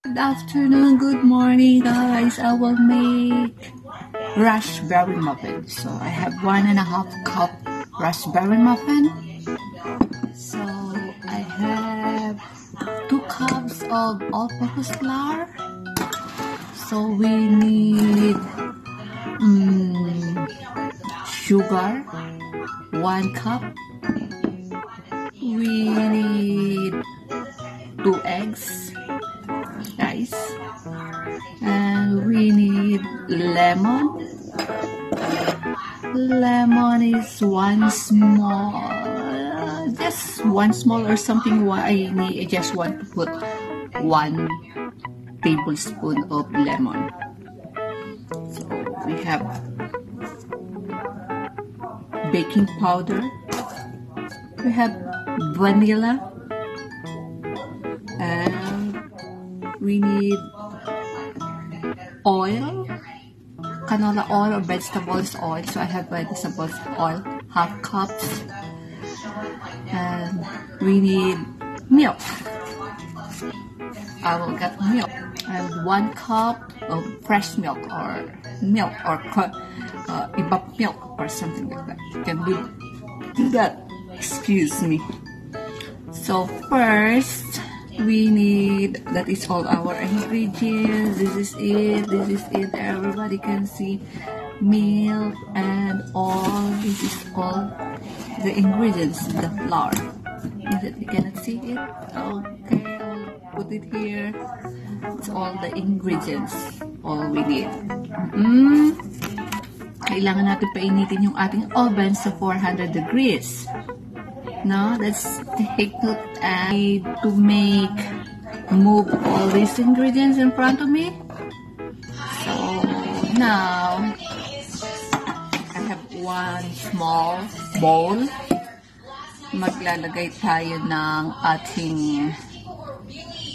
Good afternoon, good morning guys. I will make raspberry muffin. So I have 1.5 cup raspberry muffin. So I have 2 cups of all-purpose flour. So we need sugar, 1 cup. We need 2 eggs, guys, and we need lemon. Lemon is just one small or something. I just want to put 1 tablespoon of lemon. So we have baking powder, we have vanilla, and we need oil, canola oil or vegetables oil. So I have vegetables oil, 1/2 cups, and we need milk. I will get milk, and 1 cup of fresh milk or evap milk or something like that. You can do that. Excuse me. So first, we need, that is all our ingredients. This is it. Everybody can see milk and all. This is all the ingredients. The flour. You cannot see it? Okay, I'll put it here. It's all the ingredients. All we need. Kailangan natin painitin yung ating oven sa 400 degrees. No, let's take note. I need to move all these ingredients in front of me. So now I have 1 small bowl. Maglalagay tayo ng ating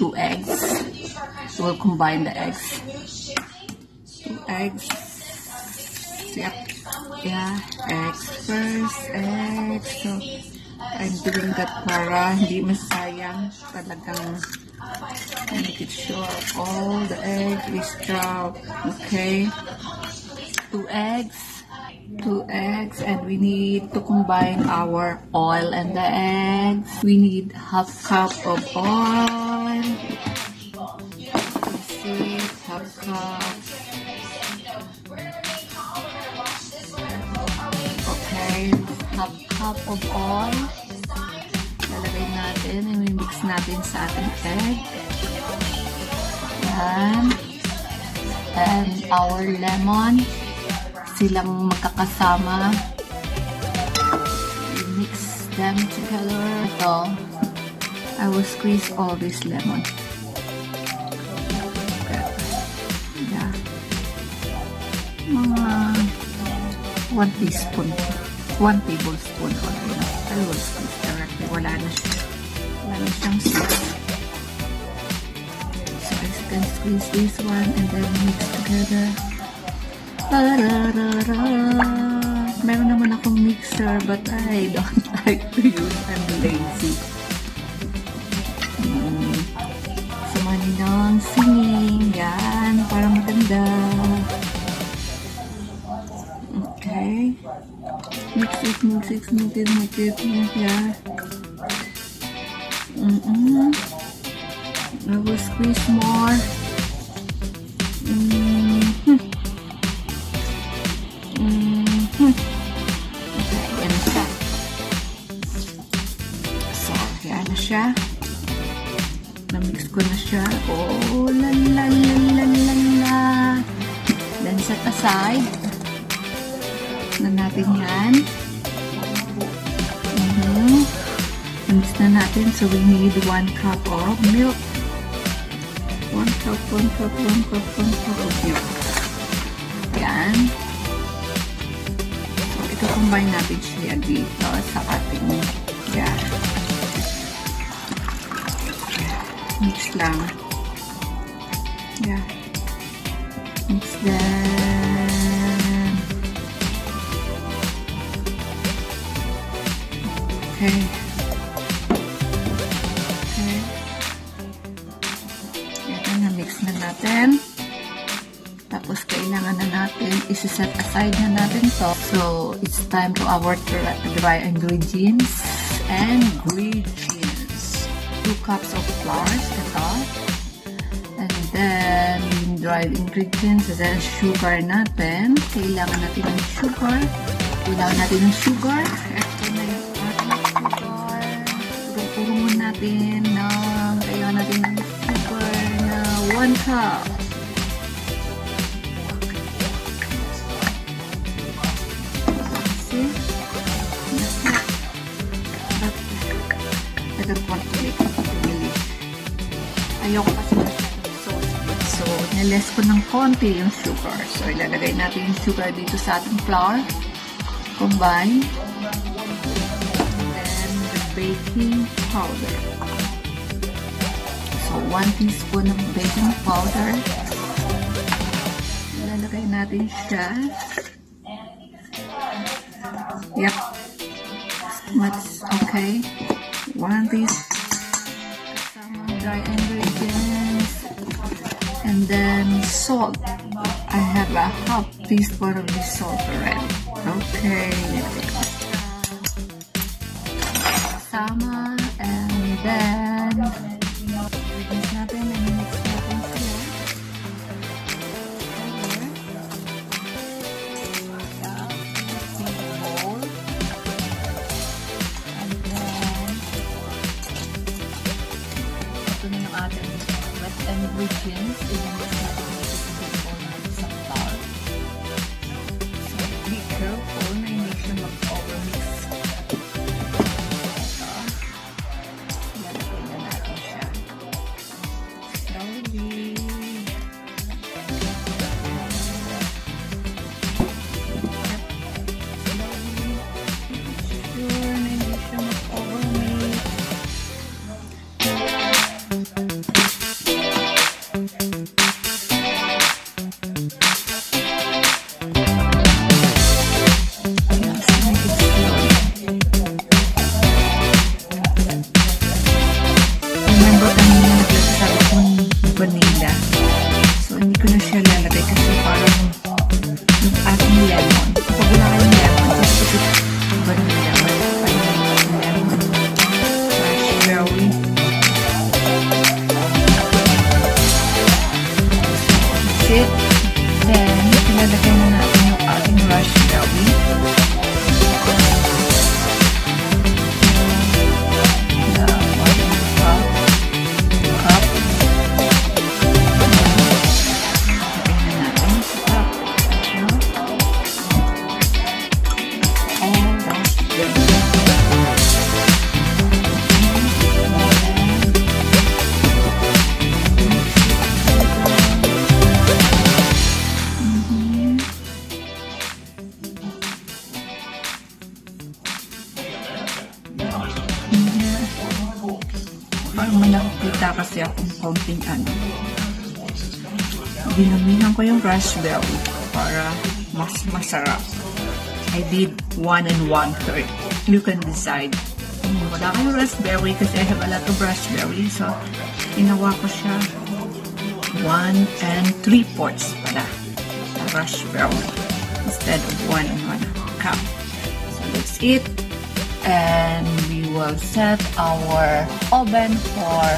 2 eggs. We'll combine the eggs. 2 eggs. Yep. Yeah, eggs first. Eggs. So I'm doing that para hindi masayang. Talagang make it sure all the egg is dropped. Okay. 2 eggs, and we need to combine our oil and the eggs. We need 1/2 cup of oil. Let's see, 1/2 cup. Okay, 1/2 cup of oil. Lalagay natin, i-mix natin sa ating egg. Yan. And our lemon. Silang magkakasama. We mix them together. So, I will squeeze all this lemon. Yeah. Mga 1 teaspoon. 1 tablespoon. I will squeeze directly. Wala na siyang sauce. So, I can squeeze this one and then mix together. Meron naman akong mixer, but I don't like to use. I'm lazy. So, maninong singing. Yan, para maganda. Okay. Mix it. Yeah. I will squeeze more. Siya. Na-mix ko na siya. Oh, la la la la la la. Then set aside na natin yan. Na-mix na natin. So we need 1 cup of milk. 1 cup of milk. Yan. So ito combine natin siya dito sa ating mix lang. Yeah. Mix them. Okay. mix na natin. Tapos, kailangan na natin isi-set aside na natin to. So, it's time to our dry ingredients. And ingredients. 2 cups of flour. Ito. And then, yung dried ingredients. And then, sugar natin. Kailangan natin ng sugar. Kailangan natin ng sugar. Ito na yung ating sugar. Puro natin ng kailangan natin ng sugar na 1 cup. See? I don't want to make it really. Ayoko kasi masyadong sauce. So, niless ko ng konti yung sugar. So, ilalagay natin yung sugar dito sa ating flour. Combine. And then, the baking powder. So, 1 teaspoon of baking powder. Ilalagay natin siya. Yep. That's okay. 1 teaspoon. Some dry ingredients. And then, salt. I have a half teaspoon of this salt already. Okay. Sama. And then, mix natin and mix natin sila. Bowl. And then, ito na yung ating wet ingredients. Ilan-mix natin dito sa bowl natin sa flour. So, be careful na hindi siya mag-overmix. Vanilla. So, hindi ko na siya lalagay kasi parang yung ating lemon. Kapag wala kayong lemon, just put it vanilla. Lemon. Raspberry. That's it. Then, ilalagay na natin yung ating raspberry. Parang may nakikita kasi akong konting Dinamihan ko yung raspberry para mas masarap. I did 1 1/3. You can decide. Wala kayong raspberry kasi I have a lot of raspberry. So, ginawa ko siya 1 3/4 pala na raspberry instead of 1 1 cup. So, that's it. And we will set our oven for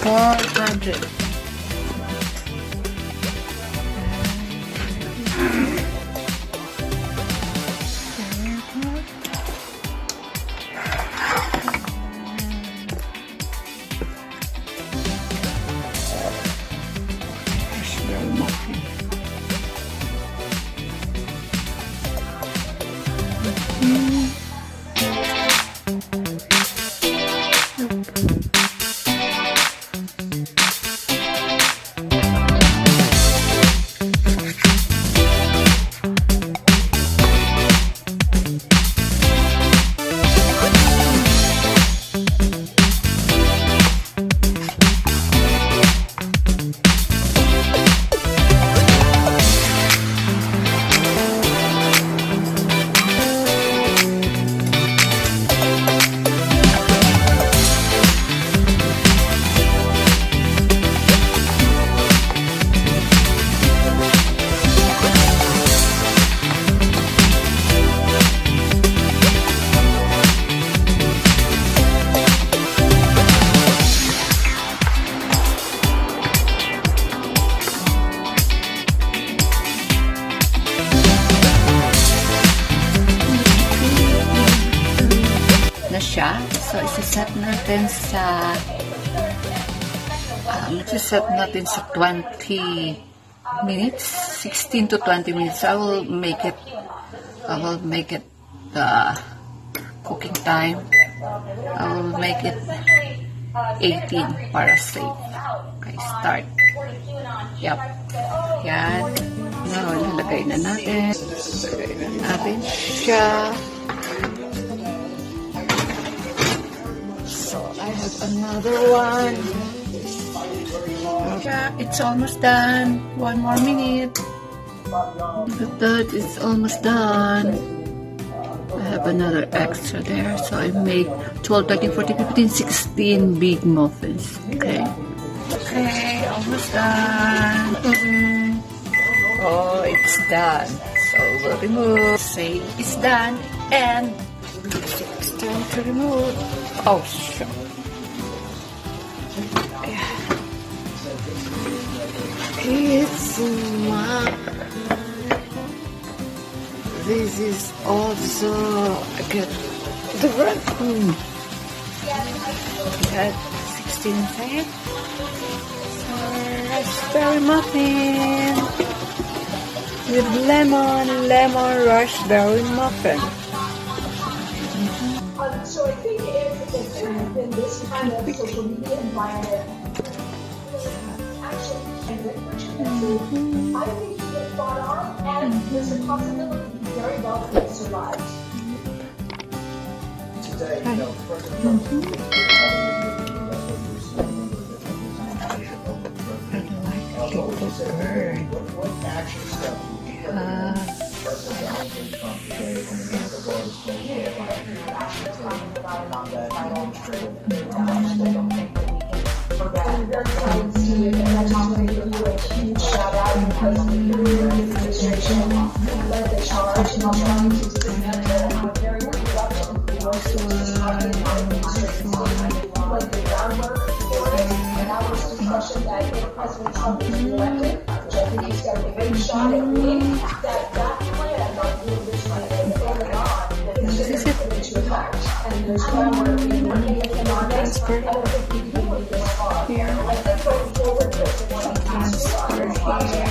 400. So, isa-set natin sa 20 minutes, 16 to 20 minutes. I will make it the cooking time. I will make it 18 para safe. Okay, start. Yep. Yan. Now, lalagay na natin. Lalagay na natin siya. So, I have another one. Yeah, it's almost done. One more minute. Look at that, it's almost done. I have another extra there, so I make 12, 13, 14, 15, 16 big muffins. Okay. Okay, almost done. Oh, it's done. So we'll remove. Say it's done, and it's time to remove. Oh, sure. It's this is also good. The red one. We had 16 inside. Raspberry muffin with lemon raspberry muffin. So I think in this kind of social media environment, actually, I think he was spot on, and there's a possibility he very well could have survived. Today, you know, what action steps would you shout out because the administration led the charge in trying to cement a very productive like the groundwork for it. And now there's discussion that if President Trump is reelected, which I think he's got a great shot at winning, that plan of doing this kind of going on is going to put into effect. And there's groundwork being laid on this. I don't think we can move this far. I think going forward, there's one transfer here.